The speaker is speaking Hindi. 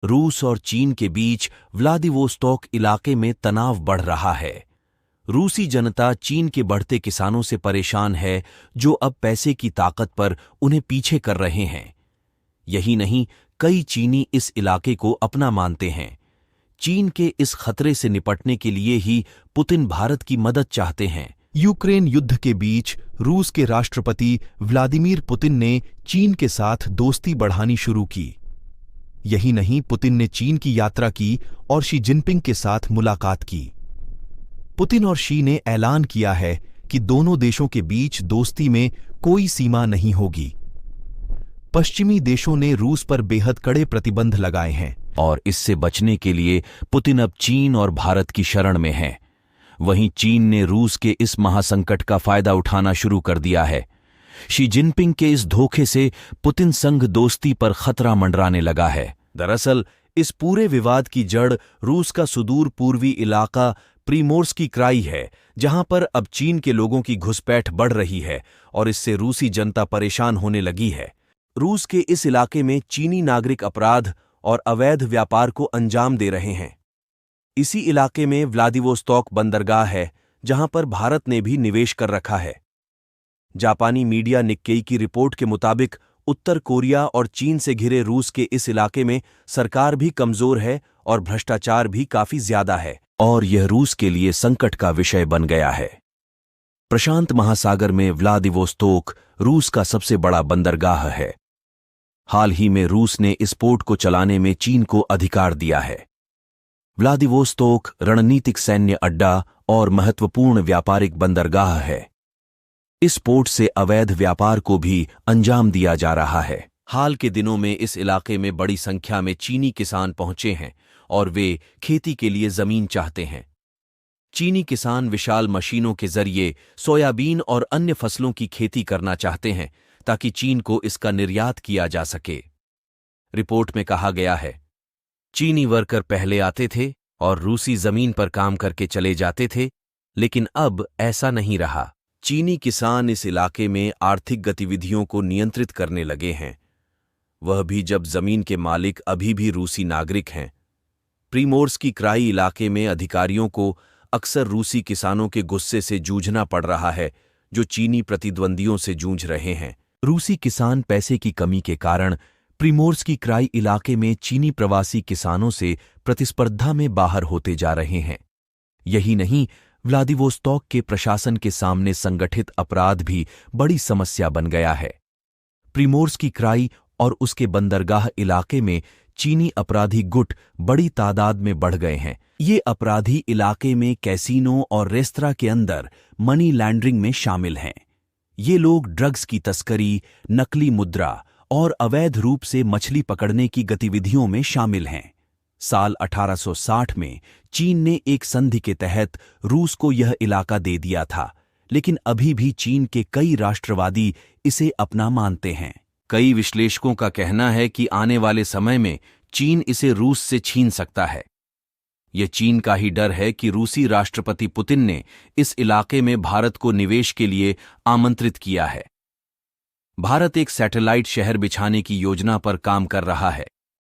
रूस और चीन के बीच व्लादिवोस्तोक इलाके में तनाव बढ़ रहा है। रूसी जनता चीन के बढ़ते किसानों से परेशान है, जो अब पैसे की ताकत पर उन्हें पीछे कर रहे हैं। यही नहीं, कई चीनी इस इलाके को अपना मानते हैं। चीन के इस खतरे से निपटने के लिए ही पुतिन भारत की मदद चाहते हैं। यूक्रेन युद्ध के बीच रूस के राष्ट्रपति व्लादिमीर पुतिन ने चीन के साथ दोस्ती बढ़ानी शुरू की। यही नहीं, पुतिन ने चीन की यात्रा की और शी जिनपिंग के साथ मुलाकात की। पुतिन और शी ने ऐलान किया है कि दोनों देशों के बीच दोस्ती में कोई सीमा नहीं होगी। पश्चिमी देशों ने रूस पर बेहद कड़े प्रतिबंध लगाए हैं और इससे बचने के लिए पुतिन अब चीन और भारत की शरण में है। वहीं चीन ने रूस के इस महासंकट का फायदा उठाना शुरू कर दिया है। शी जिनपिंग के इस धोखे से पुतिन संग दोस्ती पर खतरा मंडराने लगा है। दरअसल इस पूरे विवाद की जड़ रूस का सुदूर पूर्वी इलाका प्रीमोर्स्की क्राई है, जहां पर अब चीन के लोगों की घुसपैठ बढ़ रही है और इससे रूसी जनता परेशान होने लगी है। रूस के इस इलाके में चीनी नागरिक अपराध और अवैध व्यापार को अंजाम दे रहे हैं। इसी इलाके में व्लादिवोस्तोक बंदरगाह है, जहां पर भारत ने भी निवेश कर रखा है। जापानी मीडिया निक्केई की रिपोर्ट के मुताबिक उत्तर कोरिया और चीन से घिरे रूस के इस इलाके में सरकार भी कमजोर है और भ्रष्टाचार भी काफी ज्यादा है, और यह रूस के लिए संकट का विषय बन गया है। प्रशांत महासागर में व्लादिवोस्तोक रूस का सबसे बड़ा बंदरगाह है। हाल ही में रूस ने इस पोर्ट को चलाने में चीन को अधिकार दिया है। व्लादिवोस्तोक रणनीतिक सैन्य अड्डा और महत्वपूर्ण व्यापारिक बंदरगाह है। इस पोर्ट से अवैध व्यापार को भी अंजाम दिया जा रहा है। हाल के दिनों में इस इलाके में बड़ी संख्या में चीनी किसान पहुंचे हैं और वे खेती के लिए जमीन चाहते हैं। चीनी किसान विशाल मशीनों के जरिए सोयाबीन और अन्य फसलों की खेती करना चाहते हैं ताकि चीन को इसका निर्यात किया जा सके। रिपोर्ट में कहा गया है, चीनी वर्कर पहले आते थे और रूसी जमीन पर काम करके चले जाते थे, लेकिन अब ऐसा नहीं रहा। चीनी किसान इस इलाके में आर्थिक गतिविधियों को नियंत्रित करने लगे हैं, वह भी जब जमीन के मालिक अभी भी रूसी नागरिक हैं। प्रीमोर्स्की क्राई इलाके में अधिकारियों को अक्सर रूसी किसानों के गुस्से से जूझना पड़ रहा है, जो चीनी प्रतिद्वंदियों से जूझ रहे हैं। रूसी किसान पैसे की कमी के कारण प्रीमोर्स्की क्राई इलाके में चीनी प्रवासी किसानों से प्रतिस्पर्धा में बाहर होते जा रहे हैं। यही नहीं, व्लादिवोस्तोक के प्रशासन के सामने संगठित अपराध भी बड़ी समस्या बन गया है। प्रीमोर्स्की क्राई और उसके बंदरगाह इलाके में चीनी अपराधी गुट बड़ी तादाद में बढ़ गए हैं। ये अपराधी इलाके में कैसीनो और रेस्तरां के अंदर मनी लैंडरिंग में शामिल हैं। ये लोग ड्रग्स की तस्करी, नकली मुद्रा और अवैध रूप से मछली पकड़ने की गतिविधियों में शामिल हैं। साल 1860 में चीन ने एक संधि के तहत रूस को यह इलाका दे दिया था, लेकिन अभी भी चीन के कई राष्ट्रवादी इसे अपना मानते हैं। कई विश्लेषकों का कहना है कि आने वाले समय में चीन इसे रूस से छीन सकता है। यह चीन का ही डर है कि रूसी राष्ट्रपति पुतिन ने इस इलाके में भारत को निवेश के लिए आमंत्रित किया है। भारत एक सैटेलाइट शहर बिछाने की योजना पर काम कर रहा है।